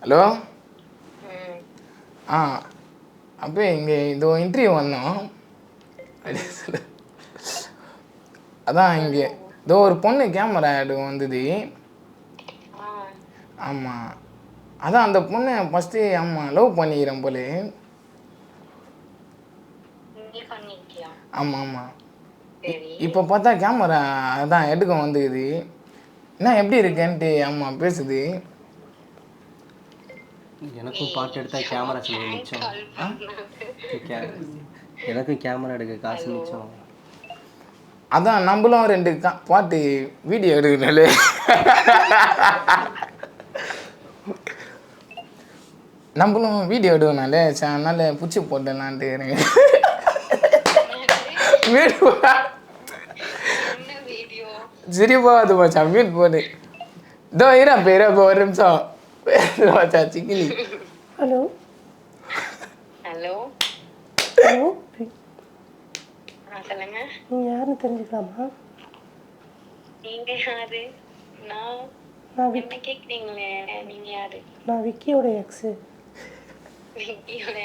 Hello அப்போ இங்கே இதோ இன்டர்வியூ வந்தோம். அதான் இங்கே இதோ ஒரு பொண்ணு கேமரா ஆடு வந்தது. ஆமாம், அதான் அந்த பொண்ணை ஃபஸ்ட்டு லவ் பண்ணிக்கிறேன் போல. ஆமாம் ஆமாம். இப்போ பார்த்தா கேமரா அதான் எடுக்க வந்துக்குது. என்ன எப்படி இருக்கேன்ட்டு பேசுது. எனக்கும் பாட்டு எடுத்தா கேமரா செலவு மிச்சம். எனக்கும் கேமரா எடுக்க காசு மிச்சம். அதான் நம்மளும் 2 பாட்டு வீடியோ எடுக்கணும்ல. நம்மளும் வீடியோ எடுக்கணும்ல, அதனால பிடிச்சி போட்டலான்ட்டு வீடு சிரிப்பா அது மச்சான். வீட் போடு இதோ பேரப்போ ஒரு நிமிஷம் மச்சா சிக்கிலி. ஹலோ ஹலோ ஹலோ, சொல்லுங்க. நீங்கள் யாருன்னு தெரிஞ்சுக்கலாமா? நீங்க யாரு? நான் என்ன கேக்குறீங்களே, நீங்க யாரு? நான் விக்கியோட எக்ஸு. விக்கியோட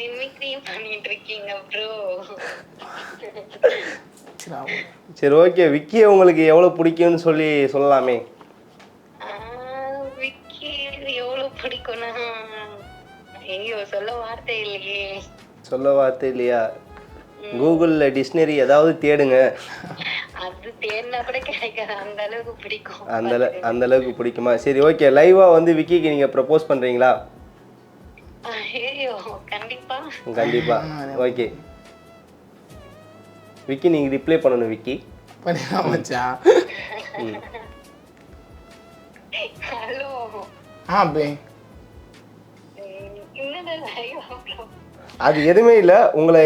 மிமிக்ரி பண்ணிட்டு இருக்கீங்க ப்ரோ. சரி ஓகே, விக்கியை உங்களுக்கு எவ்வளோ பிடிக்கும்னு சொல்லலாமே. விக்கி எவ்வளவு பிடிக்கும்னா, ஐயோ சொல்ல வார்த்தை இல்லையே. சொல்ல வார்த்தை இல்லையா? கூகுளில் டிக்ஷனரி ஏதாவது தேடுங்க. அது தேடினா கூட கிடைக்காது, அந்த அளவுக்கு பிடிக்கும். அந்த அளவுக்கு பிடிக்குமா? சரி ஓகே, லைவாக வந்து விக்கிக்கு நீங்கள் ப்ரப்போஸ் பண்ணுறீங்களா? ஐயோ கண்டிப்பா கண்டிப்பா. ஓகே விக்கி, நீங்கள் ரிப்ளை பண்ணணும். விக்கி பண்ணிடலாம் மச்சா. ஹலோ பே அது எதுவுமே இல்லை. உங்களை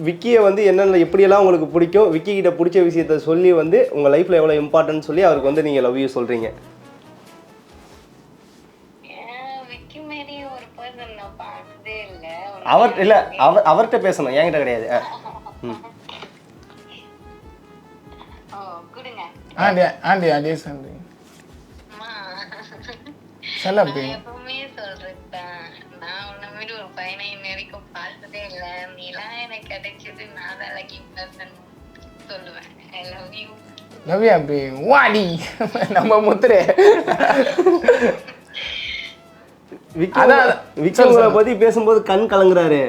விக்கியை வந்து என்னென்ன எப்படியெல்லாம் உங்களுக்கு பிடிக்கும், விக்கி கிட்ட பிடிச்ச விஷயத்த சொல்லி வந்து உங்கள் லைஃப்பில் எவ்வளோ இம்பார்ட்டன்ட் சொல்லி அவருக்கு வந்து நீங்கள் லவ் யூ சொல்கிறீங்க. அவர்கிட்ட பேசணும், என்கிட்ட கிடையாது. ஆண்டி அதே சொல்லி சொல்லப்பே. எப்பவுமே சொல்றேன், நான் உன்ன மாதிரி ஒரு பையனை இன்ன வரைக்கும் பார்த்ததே இல்லை. நீலாம் எனக்கு கிடைச்சது, நான் தான் லக்கி பர்சன் சொல்லுவேன். I love you. Love you அப்படி வாடி நம்ம முத்துரே. விக்கி உங்களை பத்தி பேசும்போது கண் கலங்குறாரு.